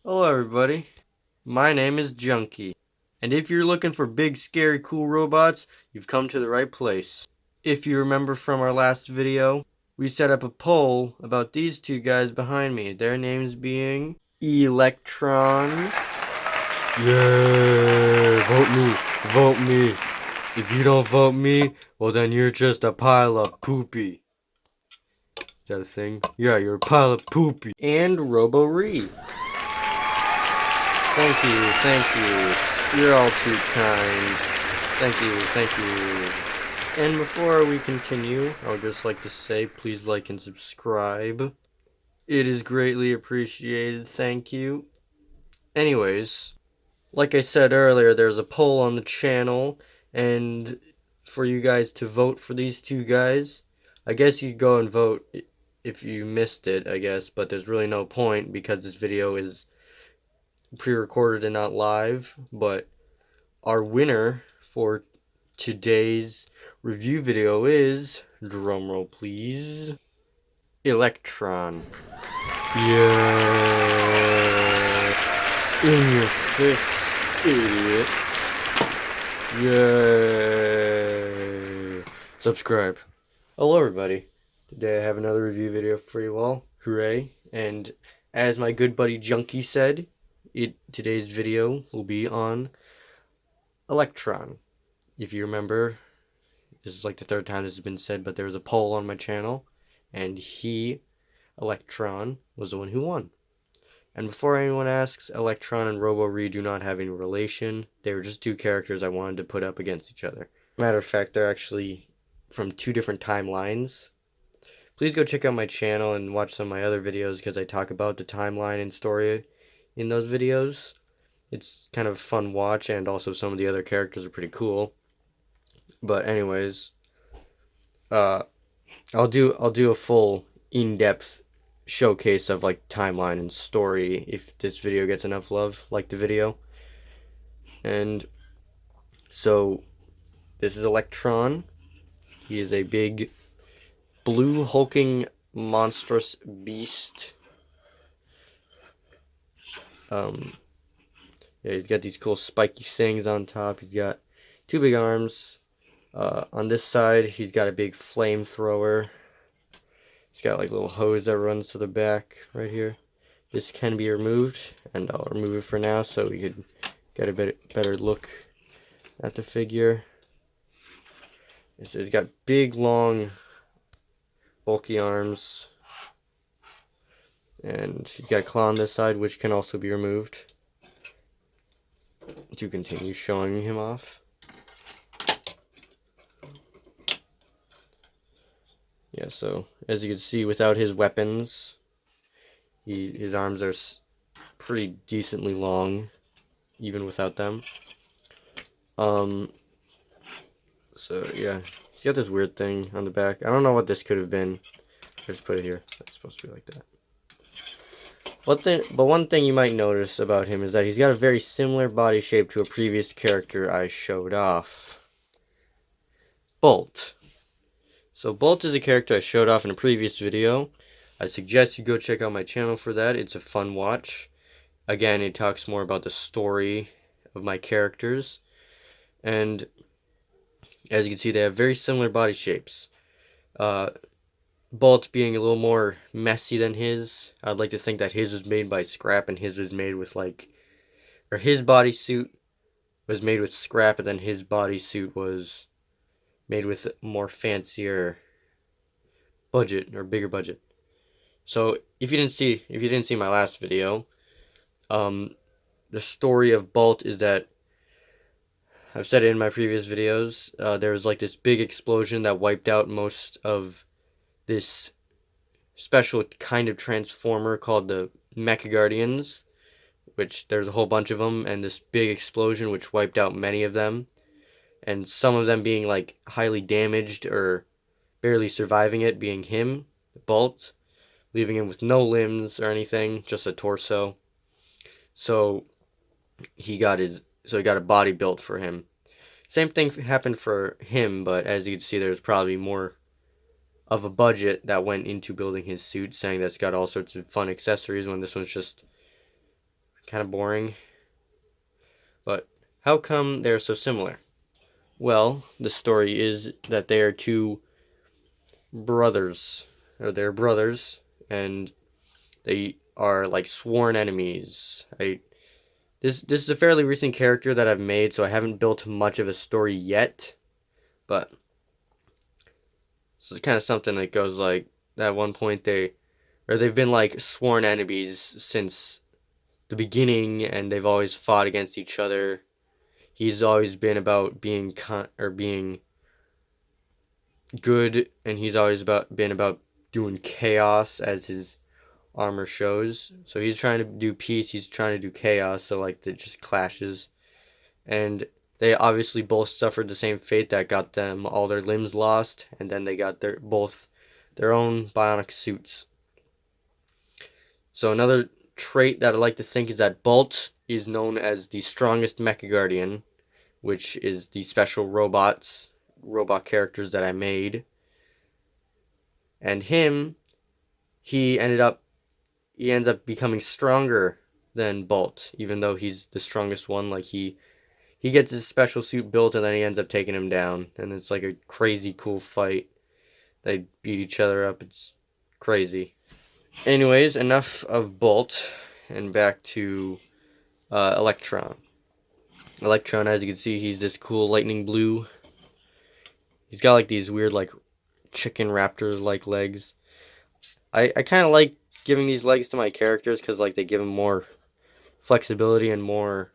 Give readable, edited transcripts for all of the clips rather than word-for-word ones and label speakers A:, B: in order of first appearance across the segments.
A: Hello everybody, my name is Junkie, and if you're looking for big, scary, cool robots, you've come to the right place. If you remember from our last video, we set up a poll about these two guys behind me, their names being Electron. Yeah, vote me. If you don't vote me, well then you're just a pile of poopy. Is that a thing? Yeah, you're a pile of poopy. And Robo-Ree. Thank you. You're all too kind. Thank you. And before we continue, I would just like to say, please like and subscribe. It is greatly appreciated, thank you. Anyways, like I said earlier, there's a poll on the channel, and for you guys to vote for these two guys. I guess you could go and vote if you missed it, I guess, but there's really no point because this video is pre-recorded and not live. But our winner for today's review video is, drumroll please, Electron. Yeah, in your face, idiot. Yay. Subscribe. Hello everybody. Today I have another review video for you all. Hooray. And as my good buddy Junkie said, today's video will be on Electron. If you remember, this is like the third time this has been said, but there was a poll on my channel, and Electron, was the one who won. And before anyone asks, Electron and Robo-Ree do not have any relation. They were just two characters I wanted to put up against each other. Matter of fact, they're actually from two different timelines. Please go check out my channel and watch some of my other videos because I talk about the timeline and story in those videos. It's kind of a fun watch, and also some of the other characters are pretty cool. But anyways, I'll do a full in-depth showcase of like timeline and story if this video gets enough love, like the video. And so this is Electron. He is a big blue hulking monstrous beast. Yeah, he's got these cool spiky things on top. He's got two big arms. On this side, he's got a big flamethrower. He's got like a little hose that runs to the back right here. This can be removed, and I'll remove it for now so we could get a better look at the figure. So he's got big, long, bulky arms. And he's got a claw on this side, which can also be removed to continue showing him off. Yeah, so as you can see, without his weapons, his arms are pretty decently long, even without them. So yeah, he's got this weird thing on the back. I don't know what this could have been. I just put it here. It's supposed to be like that. But one thing you might notice about him is that he's got a very similar body shape to a previous character I showed off. Bolt. So Bolt is a character I showed off in a previous video. I suggest you go check out my channel for that. It's a fun watch. Again, it talks more about the story of my characters. And as you can see, they have very similar body shapes. Bolt being a little more messy than his. I'd like to think that his was made by scrap and his was made with or his bodysuit was made with scrap, and then his bodysuit was made with more fancier budget or bigger budget. So if you didn't see my last video, the story of Bolt is that, I've said it in my previous videos, there was like this big explosion that wiped out most of this special kind of transformer called the Mecha Guardians, which there's a whole bunch of them, and this big explosion which wiped out many of them, and some of them being like highly damaged or barely surviving it, being him, Bolt, leaving him with no limbs or anything, just a torso. So he got a body built for him. Same thing happened for him, but as you can see, there's probably more of a budget that went into building his suit, saying that it's got all sorts of fun accessories when this one's just kind of boring. But how come they're so similar? Well, the story is that they are two brothers, or they're brothers, and they are like sworn enemies. This is a fairly recent character that I've made, so I haven't built much of a story yet. But so it's kind of something that goes like at one point they've been like sworn enemies since the beginning, and they've always fought against each other. He's always been about being being good, and he's always been about doing chaos, as his armor shows. So he's trying to do peace, he's trying to do chaos, so like it just clashes. And they obviously both suffered the same fate that got them all their limbs lost, and then they got both their own bionic suits. So another trait that I like to think is that Bolt is known as the strongest Mecha Guardian, which is the special robot characters that I made. And he ends up becoming stronger than Bolt, even though he's the strongest one. Like he gets his special suit built, and then he ends up taking him down, and it's like a crazy cool fight. They beat each other up. It's crazy. Anyways, enough of Bolt, and back to Electron. Electron, as you can see, he's this cool lightning blue. He's got like these weird like chicken raptor like legs. I kind of like giving these legs to my characters because like they give them more flexibility and more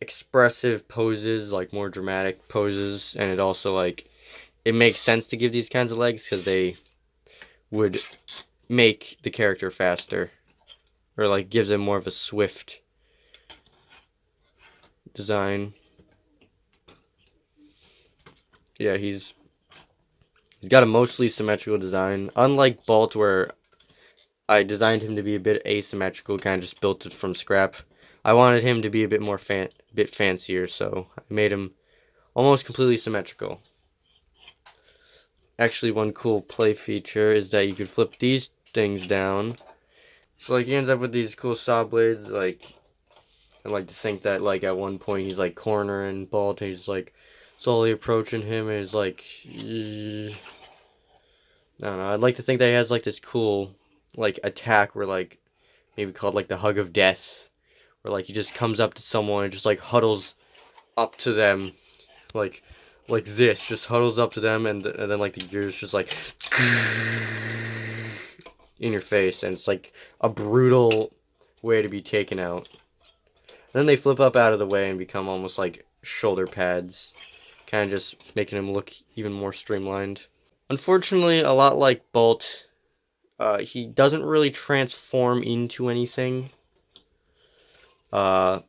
A: expressive poses, like more dramatic poses, and it also like it makes sense to give these kinds of legs because they would make the character faster, or like gives them more of a swift design. Yeah, he's got a mostly symmetrical design, unlike Bolt, where I designed him to be a bit asymmetrical, kind of just built it from scrap. I wanted him to be a bit more bit fancier, so I made him almost completely symmetrical. Actually, one cool play feature is that you could flip these things down. So like he ends up with these cool saw blades. Like I like to think that like at one point he's like cornering Bolt, and he's like slowly approaching him, and he's like, I don't know. I'd like to think that he has like this cool like attack where like maybe called like the hug of death, where like he just comes up to someone and just like huddles up to them, like this, just huddles up to them, and then like the gears just like in your face, and it's like a brutal way to be taken out. Then they flip up out of the way and become almost like shoulder pads, kind of just making him look even more streamlined. Unfortunately, a lot like Bolt, he doesn't really transform into anything. You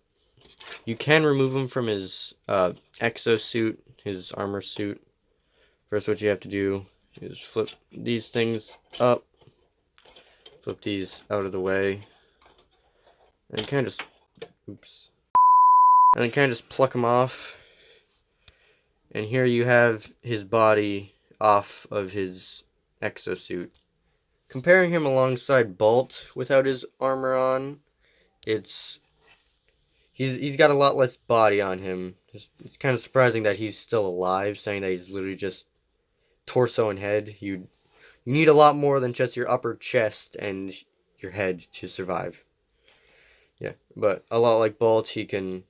A: can remove him from his exosuit, his armor suit. First, what you have to do is flip these things up, flip these out of the way, and kind of just, and then kind of just pluck them off. And here you have his body off of his exosuit. Comparing him alongside Bolt without his armor on, he's got a lot less body on him. It's kind of surprising that he's still alive, saying that he's literally just torso and head. You need a lot more than just your upper chest and your head to survive. Yeah, but a lot like Bolt, he can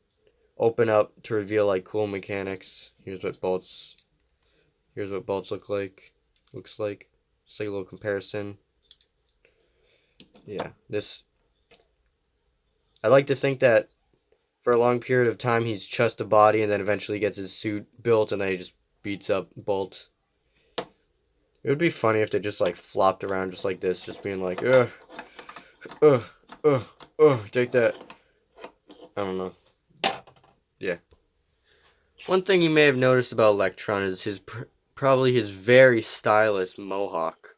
A: open up to reveal like cool mechanics. Here's what bolts look like. Looks like. Just like a little comparison. Yeah, I like to think that for a long period of time he's just a body, and then eventually gets his suit built, and then he just beats up Bolt. It would be funny if they just like flopped around just like this, just being like, take that. I don't know. Yeah. One thing you may have noticed about Electron is probably his very stylish mohawk.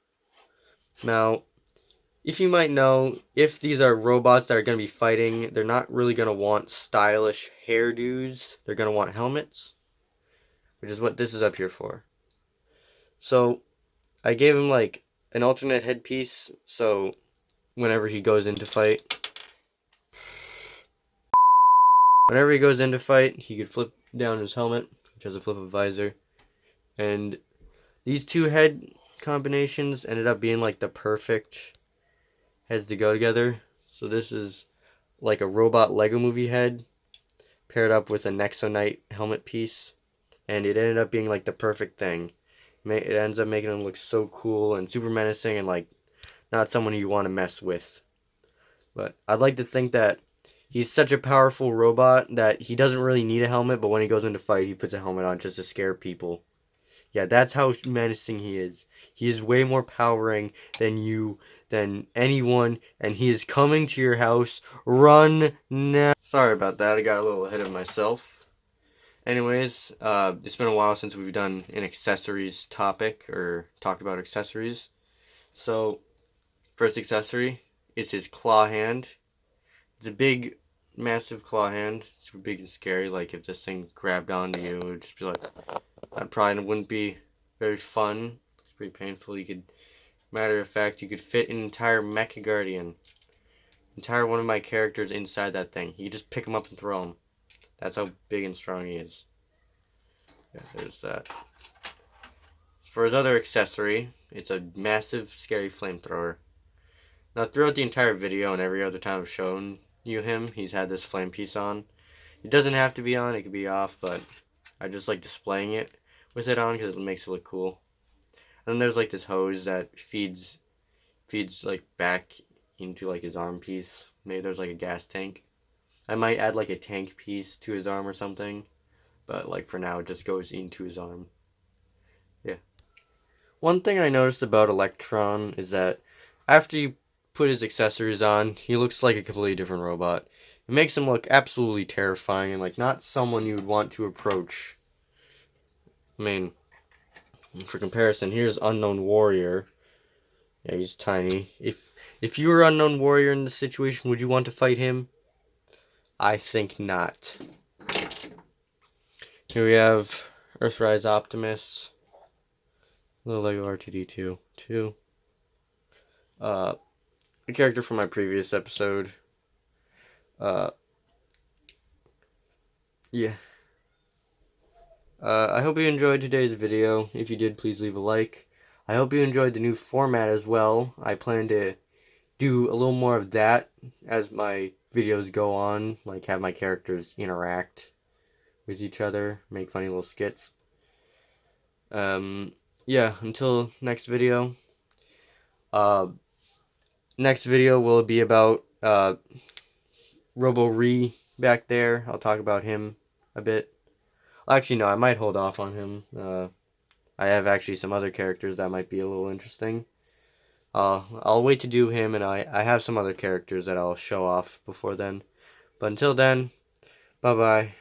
A: Now, if you might know, if these are robots that are going to be fighting, they're not really going to want stylish hairdos. They're going to want helmets, which is what this is up here for. So, I gave him like an alternate headpiece, so whenever he goes into fight, Whenever he goes into fight, he could flip down his helmet, which has a flip up visor. And these two head combinations ended up being like the perfect heads to go together. So this is like a robot Lego movie head paired up with a Nexonite helmet piece. And it ended up being like the perfect thing. It ends up making him look so cool and super menacing and like not someone you want to mess with. But I'd like to think that he's such a powerful robot that he doesn't really need a helmet, but when he goes into fight, he puts a helmet on just to scare people. Yeah, that's how menacing he is. He is way more powering than anyone, and he is coming to your house. Run now. Sorry about that, I got a little ahead of myself. Anyways, it's been a while since we've done an accessories topic, or talked about accessories. So, first accessory is his claw hand. It's a big, massive claw hand. Super big and scary. Like, if this thing grabbed onto you, it would just be like, that probably wouldn't be very fun. It's pretty painful. You could, matter of fact, you could fit an entire Mecha Guardian. Entire one of my characters inside that thing. You could just pick him up and throw him. That's how big and strong he is. Yeah, there's that. For his other accessory, it's a massive, scary flamethrower. Now, throughout the entire video and every other time I've shown you him, he's had this flame piece on. It doesn't have to be on, it could be off, but I just like displaying it with it on because it makes it look cool. And then there's like this hose that feeds like back into like his arm piece. Maybe there's like a gas tank. I might add like a tank piece to his arm or something, but like for now it just goes into his arm. Yeah. One thing I noticed about Electron is that after you put his accessories on, he looks like a completely different robot. It makes him look absolutely terrifying and like not someone you would want to approach. I mean, for comparison, here's Unknown Warrior. Yeah, he's tiny. If you were Unknown Warrior in this situation, would you want to fight him? I think not. Here we have Earthrise Optimus. Little Lego R2-D2. A character from my previous episode. Yeah. I hope you enjoyed today's video. If you did, please leave a like. I hope you enjoyed the new format as well. I plan to do a little more of that as my videos go on. Like, have my characters interact with each other. Make funny little skits. Yeah, until next video. Next video will be about Robo-Re back there. I'll talk about him a bit. Actually, no, I might hold off on him. I have actually some other characters that might be a little interesting. I'll wait to do him, and I have some other characters that I'll show off before then. But until then, bye-bye.